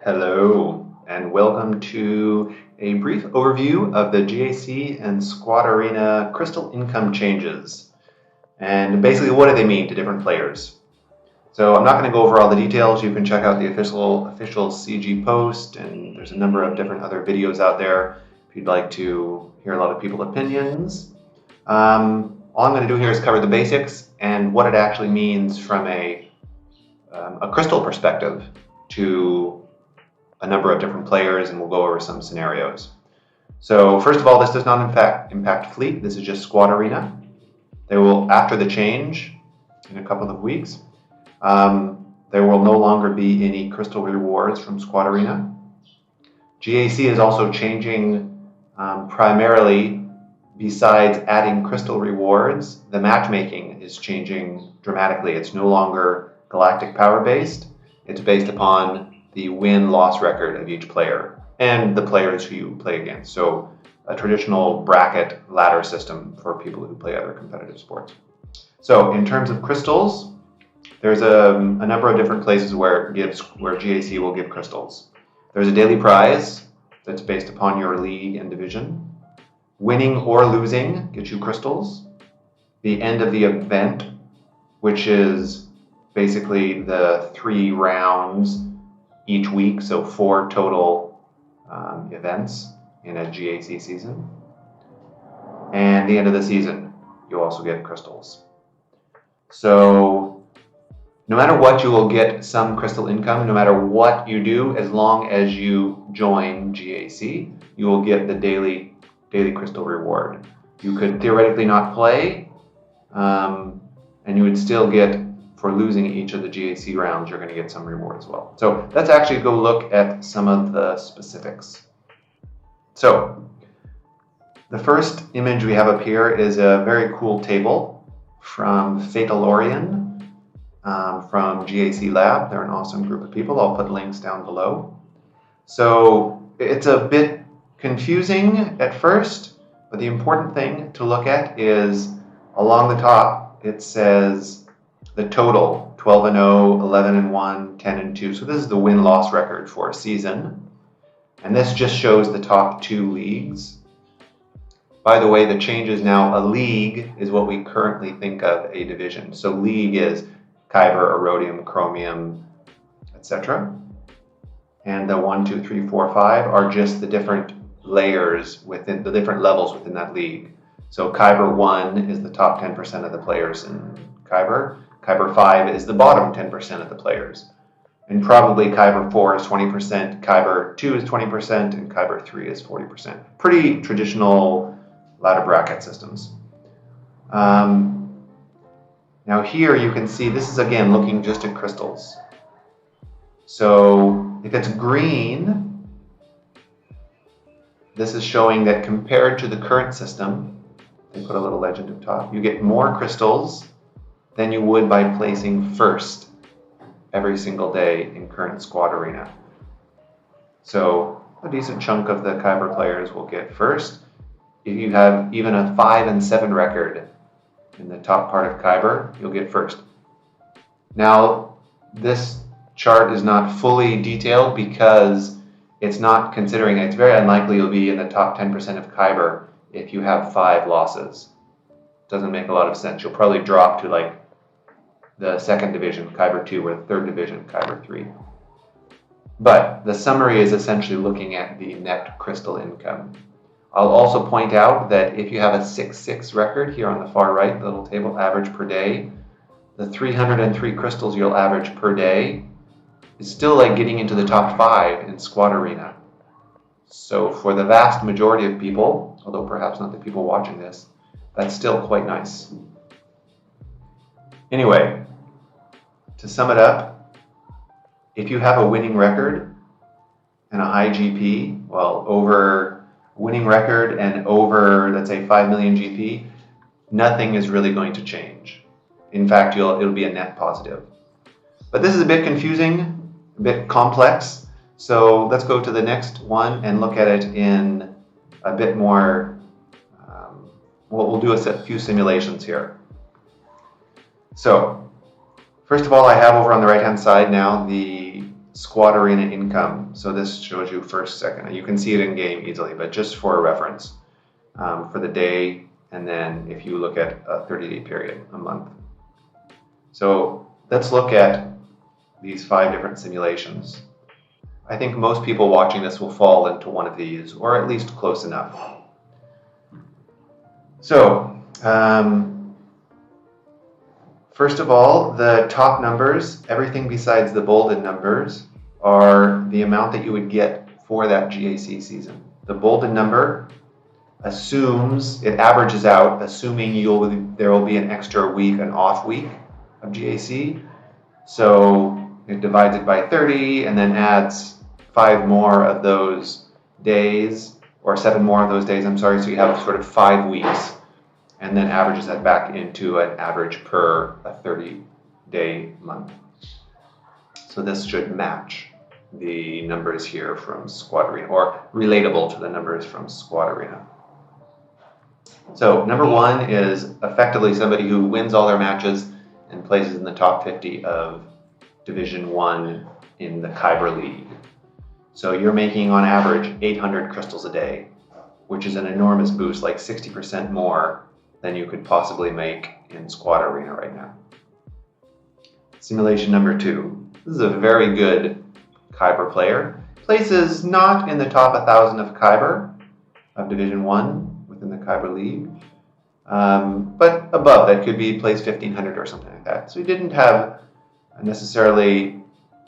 Hello, and welcome to a brief overview of the GAC and Squad Arena crystal income changes. And basically, what do they mean to different players? So I'm not going to go over all the details. You can check out the official CG post, and there's a number of different other videos out there if you'd like to hear a lot of people's opinions. All I'm going to do here is cover the basics and what it actually means from a crystal perspective to a number of different players, and we'll go over some scenarios. So first of all, this does not impact Fleet. This is just Squad Arena. They will, after the change in a couple of weeks, there will no longer be any crystal rewards from Squad Arena. GAC is also changing primarily, besides adding crystal rewards, the matchmaking is changing dramatically. It's no longer galactic power based. It's based upon the win-loss record of each player and the players who you play against. So a traditional bracket ladder system for people who play other competitive sports. So in terms of crystals, there's a number of different places where GAC will give crystals. There's a daily prize that's based upon your league and division. Winning or losing gets you crystals. The end of the event, which is basically the 3 rounds each week, so 4 total events in a GAC season. And the end of the season, you also get crystals. So no matter what, you will get some crystal income. No matter what you do, as long as you join GAC, you will get the daily crystal reward. You could theoretically not play, and you would still get, for losing each of the GAC rounds, you're going to get some reward as well. So let's actually go look at some of the specifics. So the first image we have up here is a very cool table from Fatalorian from GAC Lab. They're an awesome group of people. I'll put links down below. So it's a bit confusing at first, but the important thing to look at is along the top, it says the total, 12-0, 11-1, 10-2. So this is the win-loss record for a season. And this just shows the top 2 leagues. By the way, the change is now a league is what we currently think of a division. So league is Kyber, Erodium, Chromium, etc. And the 1, 2, 3, 4, 5 are just the different layers within the different levels within that league. So Kyber 1 is the top 10% of the players in Kyber. Kyber 5 is the bottom 10% of the players. And probably Kyber 4 is 20%, Kyber 2 is 20%, and Kyber 3 is 40%. Pretty traditional ladder bracket systems. Now here you can see, this is again looking just at crystals. So if it's green, this is showing that compared to the current system, they put a little legend up top, you get more crystals than you would by placing first every single day in current Squad Arena. So a decent chunk of the Kyber players will get first. If you have even a 5-7 record in the top part of Kyber, you'll get first. Now, this chart is not fully detailed because it's not considering, it's very unlikely you'll be in the top 10% of Kyber if you have 5 losses. Doesn't make a lot of sense. You'll probably drop to like the 2nd division, Kyber 2, or the 3rd division, Kyber 3. But the summary is essentially looking at the net crystal income. I'll also point out that if you have a 6-6 record here on the far right, the little table, average per day, the 303 crystals you'll average per day is still like getting into the top 5 in Squad Arena. So for the vast majority of people, although perhaps not the people watching this, that's still quite nice. Anyway, to sum it up, if you have a winning record and a high GP, well, over winning record and over, let's say, 5 million GP, nothing is really going to change. In fact, it'll be a net positive. But this is a bit confusing, a bit complex. So let's go to the next one and look at it in a bit more. We'll do a few simulations here. So first of all, I have over on the right-hand side now the Squad Arena income. So this shows you first, second. You can see it in game easily, but just for a reference for the day, and then if you look at a 30-day period, a month. So let's look at these 5 different simulations. I think most people watching this will fall into one of these, or at least close enough. So, first of all, the top numbers, everything besides the bolded numbers, are the amount that you would get for that GAC season. The bolded number assumes, it averages out, assuming there will be an extra week, an off week of GAC. So it divides it by 30 and then adds 5 more of those days, or 7 more of those days, I'm sorry, so you have sort of 5 weeks, and then averages that back into an average per a 30-day month. So this should match the numbers here from Squad Arena, or relatable to the numbers from Squad Arena. So number 1 is effectively somebody who wins all their matches and places in the top 50 of Division 1 in the Kyber League. So you're making on average 800 crystals a day, which is an enormous boost, like 60% more than you could possibly make in Squad Arena right now. Simulation number 2. This is a very good Kyber player. Places not in the top 1,000 of Kyber, of Division 1 within the Kyber League, but above that could be placed 1,500 or something like that. So he didn't have necessarily,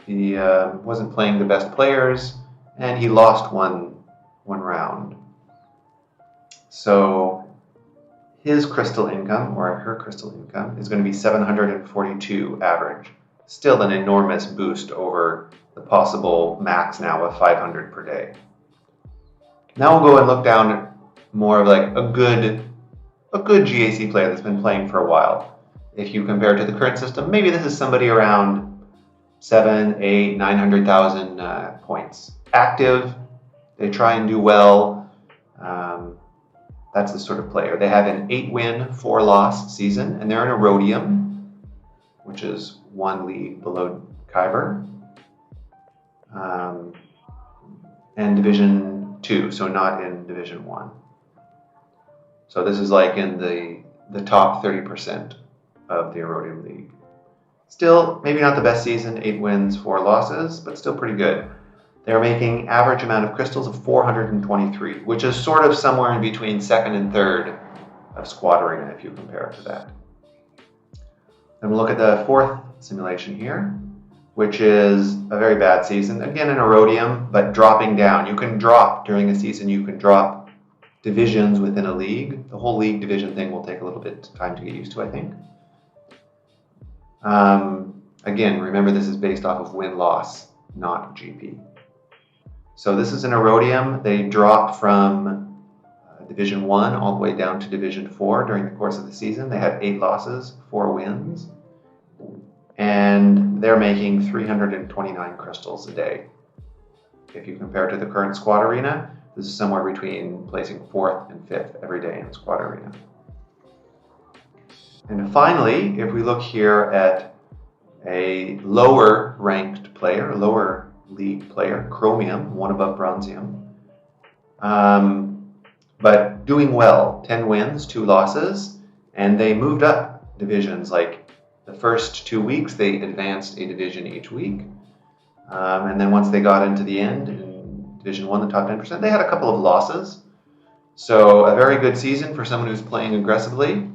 he wasn't playing the best players, and he lost one round. So his crystal income, or her crystal income, is going to be 742 average. Still an enormous boost over the possible max now of 500 per day. Now we'll go and look down at more of like a good GAC player that's been playing for a while. If you compare it to the current system, maybe this is somebody around 7, 8, 900,000 points. Active, they try and do well. That's the sort of player. They have an 8-win, 4-loss season, and they're in Erodium, which is 1 league below Kyber, and Division 2, so not in Division 1. So this is like in the top 30% of the Erodium League. Still, maybe not the best season, 8 wins, 4 losses, but still pretty good. They're making average amount of crystals of 423, which is sort of somewhere in between 2nd and 3rd of Squad Arena if you compare it to that. Then we'll look at the 4th simulation here, which is a very bad season. Again, in Erodium, but dropping down. You can drop during a season, you can drop divisions within a league. The whole league division thing will take a little bit of time to get used to, I think. Again, remember this is based off of win-loss, not GP. So this is an Erodium. They drop from Division 1 all the way down to Division 4 during the course of the season. They have 8 losses, 4 wins, and they're making 329 crystals a day. If you compare it to the current Squad Arena, this is somewhere between placing 4th and 5th every day in Squad Arena. And finally, if we look here at a lower ranked player, a lower league player, Chromium, 1 above Bronzium, but doing well, 10 wins, 2 losses, and they moved up divisions. Like the first 2 weeks, they advanced a division each week, and then once they got into the end, in Division 1, the top 10%, they had a couple of losses. So a very good season for someone who's playing aggressively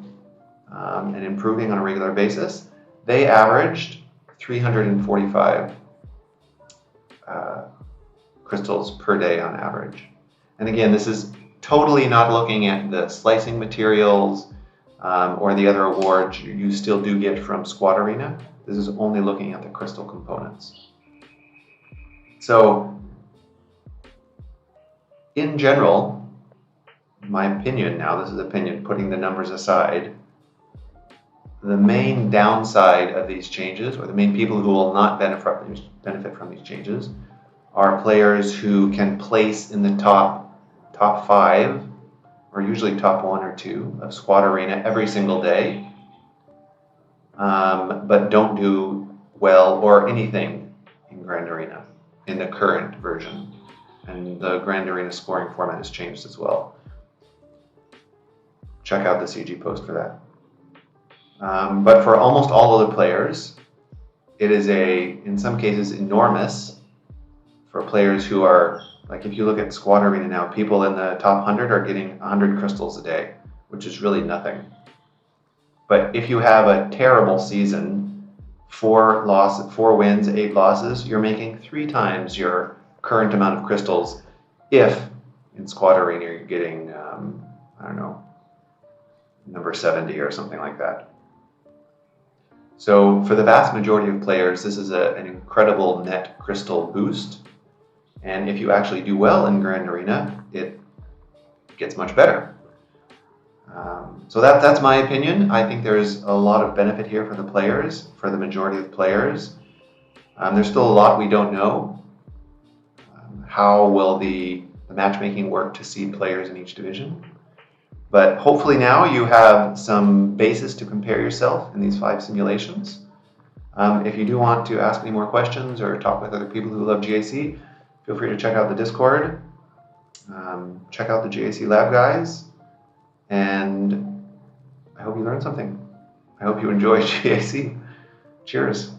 and improving on a regular basis. They averaged 345 crystals per day on average. And again, this is totally not looking at the slicing materials or the other awards you still do get from Squad Arena. This is only looking at the crystal components. So, in general, my opinion now, this is opinion, putting the numbers aside, the main downside of these changes, or the main people who will not benefit from these changes, are players who can place in the top 5, or usually top 1 or 2 of Squad Arena every single day, but don't do well or anything in Grand Arena in the current version. And the Grand Arena scoring format has changed as well. Check out the CG post for that. But for almost all other players, it is in some cases, enormous for players who are, like if you look at Squad Arena now, people in the top 100 are getting 100 crystals a day, which is really nothing. But if you have a terrible season, 4 wins, 8 losses, you're making 3 times your current amount of crystals if in Squad Arena you're getting, I don't know, number 70 or something like that. So for the vast majority of players, this is an incredible net crystal boost. And if you actually do well in Grand Arena, it gets much better. So that's my opinion. I think there's a lot of benefit here for the players, for the majority of the players. There's still a lot we don't know. How will the matchmaking work to seed players in each division? But hopefully now you have some basis to compare yourself in these 5 simulations. If you do want to ask me more questions or talk with other people who love GAC, feel free to check out the Discord, check out the GAC Lab guys, and I hope you learned something. I hope you enjoy GAC. Cheers.